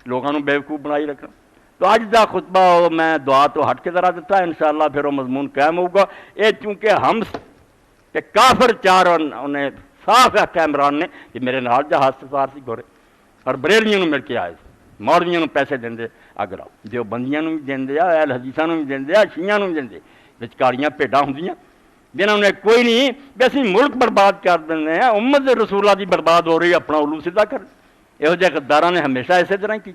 लोगों को बेवकूफ़ बनाई रखना। तो अज का खुतबा मैं दुआ तो हट के जरा दिता, इंशाअल्लाह फिर वो मजमून कायम होगा। ये चूंकि हम ते काफिर चार उन्हें साफ आख्या इमरान ने कि मेरे नाल जहाज़ सी गोरे, और बरेलियों मिल के आए, मौलवियों पैसे देंदे अगर आओ, जो बंदियों भी देंदे आ, अहल हदीसां भी देंदे आ, शियां भी देंदे, विचकारियां भेडां होंदियां जिन्होंने कोई नहीं भी असीं मुल्क बर्बाद कर देंगे हैं, उम्मत रसूला की बर्बाद हो रही, अपना उलू सीधा कर। इहो जिहे गद्दारां ने हमेशा इस तरह की।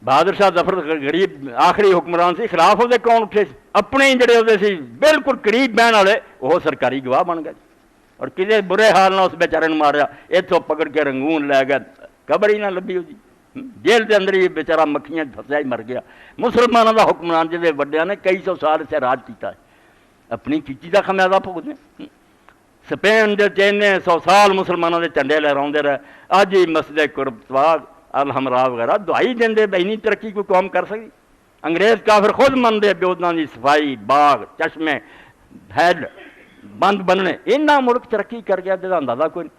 बहादुर शाह जफर गरीब आखिरी हुक्मरान से, खिलाफ वो कौन उठे, अपने ही जड़े वो बिल्कुल करीब बहन वाले वो सरकारी गवाह बन गए, और किसी बुरे हाल ना उस बेचारे ने मारिया, इतों पकड़ के रंगून लै गया, कबर ही ना लभी उसकी, जेल के अंदर ही बेचारा मक्खियां फसिया ही मर गया। मुसलमानों का हुक्मरान जिसे वड्डियां ने कई सौ साल इसे राज किया है, अपनी कीची का खमियाजा भुगतने। स्पेन के चेने 100 साल मुसलमानों के झंडे लहराते रहे, अज ही मस्जिद कुरबा अल हमरा वगैरह दुआई देंगे, इन्नी तरक्की कोई कौम कर सकती। अंग्रेज काफिर खुद मनते भी उन्होंने की सफाई, बाग, चश्मे, हैड बंद बनने, इन्ना मुल्क तरक्की कर गया जिसका अंदाजा कोई नहीं।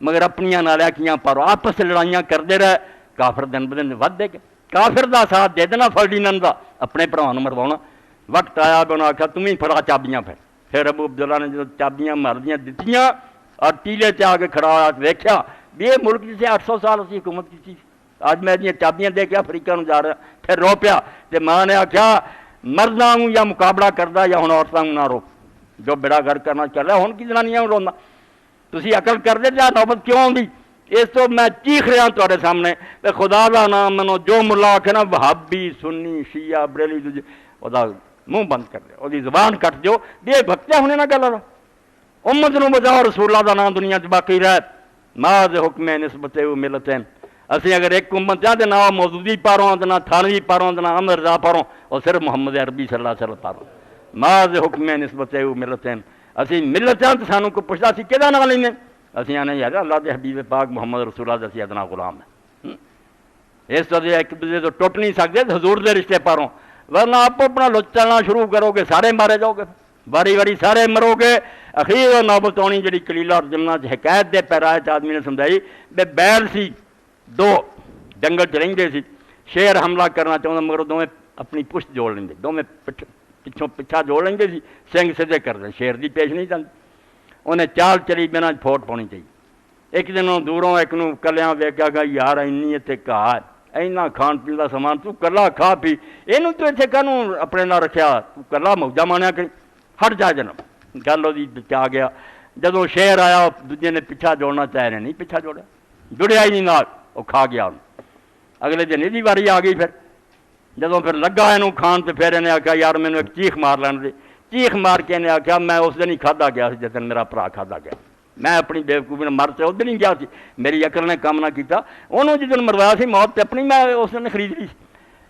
मगर अपनिया नालैकियां पर आपस लड़ाइयां करते रहे, काफिर दिन ब दिन वधदे गए। काफिर का साथ दे देना फर्डिनैंड का, अपने भरावां नूं मरवाउणा। वक्त आया भी उन्हें आख्या तुम ही फड़ा चाबियां, फिर अबू अब्दुल्ला ने जो चाबियां मरदियां दित्तियां और टीले च आके खड़ा होया, वेख्या भी ये मुल्क जिसे 800 साल असीं हुकूमत की, अज मैं दियां चाबियां दे के अफ्रीका नूं जा रहा, फिर रो पिया। तो मां ने आख्या मर्दां नूं या मुकाबला करदा या हुण औरतां नूं ना रो, जो बेड़ा गर्क करना चल रहा, हुण की जनानियां रोंदा, तुसीं अकल करदे जा नौबत क्यों आउंदी। इस तो मैं चीख रहा तुहाडे सामने, ते खुदा दा नाम मनो, जो मुला आखे ना वहाबी सुन्नी शिया बरेली दूजे, ओहदा मुंह बंद कर दो, ओहदी जबान कट दो, ये भक्तिया होने ना गल। उम्मत नूं बचाओ, रसूला दा नाम दुनिया च बाकी रहे। माज हुक्मे निस्बते मिलत है, असीं अगर एक उम्मत चाहते ना मौजूदी पारों, ना थानवी पारों, ना अमर रजा पारों, और सिर्फ मुहम्मद अरबी सल्लल्लाहु अलैहि वसल्लम पारों। माज हुक्मे निस्बते मिलत है, असीं मिलत हैं तो सानू कोई पुछदा असीं किहदा नाम लैंदे, असीं आने यार अल्लाह के हबीब पाक मुहम्मद रसूलुल्लाह दा असीं अदना गुलाम है। इस तरह एक दूसरे तो टुट नहीं सकते हजूर के रिश्ते पारों, वरना आप अपना लुच चलना शुरू करोगे सारे मारे जाओगे, बारी बारी सारे मरोगे। अखीर नौबत आनी जी कलीला और जमना हकैत के पैराए आदमी ने समझाई बे बैल सी दो जंगल च रेंदे सी, शेर हमला करना चाहता मगर दोवें अपनी पुछ जोड़ लेंगे, दोवें पिछों पिछा जोड़ लेंगे सी, सिंह सीधे करते, शेर की पेश नहीं जाती। उन्हें चाल चली बिना फोट पानी चाहिए। एक दिन दूरों एक नूं कलिया वेख्या गा, यार इन्नी इत्थे घाह है, इन्ना खाण पीण का समान, तू कला खा पी, इनू तू इत्थे कानू अपने नाल रखिया, तू कला मौजा माणिया करी, हट जा जनाब। गल वो आ गया, जदों शेर आया दूजे ने पिछा जोड़ना चाहे ने नहीं पिछा जोड़िया, जुड़िया ही नहीं नाल, वो खा गया। अगले दिन यदी वारी आ गई, फिर जदों फिर लगा इनू खान, तो फिर इन्हें आख्या यार मैनू एक चीख मार लैण दे। चीख मार के इन्हें आख्या मैं उस दिन ही खादा गया जिस दिन मेरा भरा खादा गया, मैं अपनी बेवकूफी मर से उस दिन ही गया, मेरी अकल ने काम ना किया, उन्होंने जिस दिन मरवाया सी मौत अपनी मैं उस दिन खरीद ली।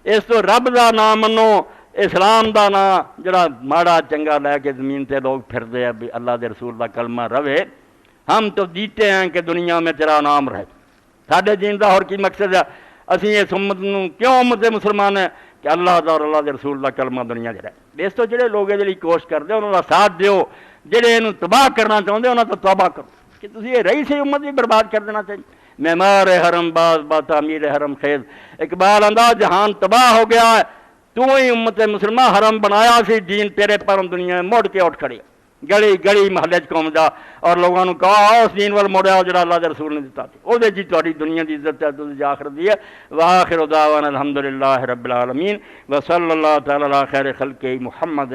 इस तो रब का नाम मनो, इस्लाम का नाम जरा माड़ा चंगा लैके जमीन से लोग फिरते हैं भी अल्लाह के रसूल का कलमा रवे। हम तो जीते हैं कि दुनिया में तेरा नाम रहे, साढ़े जीन का और की मकसद है। असीं इस उम्मत नूं क्यों उम्मत मुसलमान है कि अल्लाह का और अल्लाह के रसूल का कलमा दुनिया च रहे। इस तो जोड़े लोग ये कोशिश करते उन्होंने साथ दो, जेडे इनू तबाह करना चाहते उन्होंने तो तबाह करो कि तुम ये रही सी उम्मत भी बर्बाद कर देना चाहिए। मेमार हरम बाज बाता अमीर हरम खेज, इकबाल आंदा जहान तबाह हो गया है, तू ही उम्मत मुसलमान हरम बनाया सी, दीन तेरे पर दुनिया में मुड़ के उठ खड़ी, गली गली महल्ले घूम जा और लोगों को कहा उस दीन वाल मुड़िया जो अल्लाह के रसूल ने दिता, वो जी थोड़ी दुनिया की इज्जत है, तुझे आखिरत दी है। वाखिर दावाना अल्हम्दुलिल्लाहि रब्बिल आलमीन व सल्लल्लाहु तआला अला खैर खल्क़ि मुहम्मद।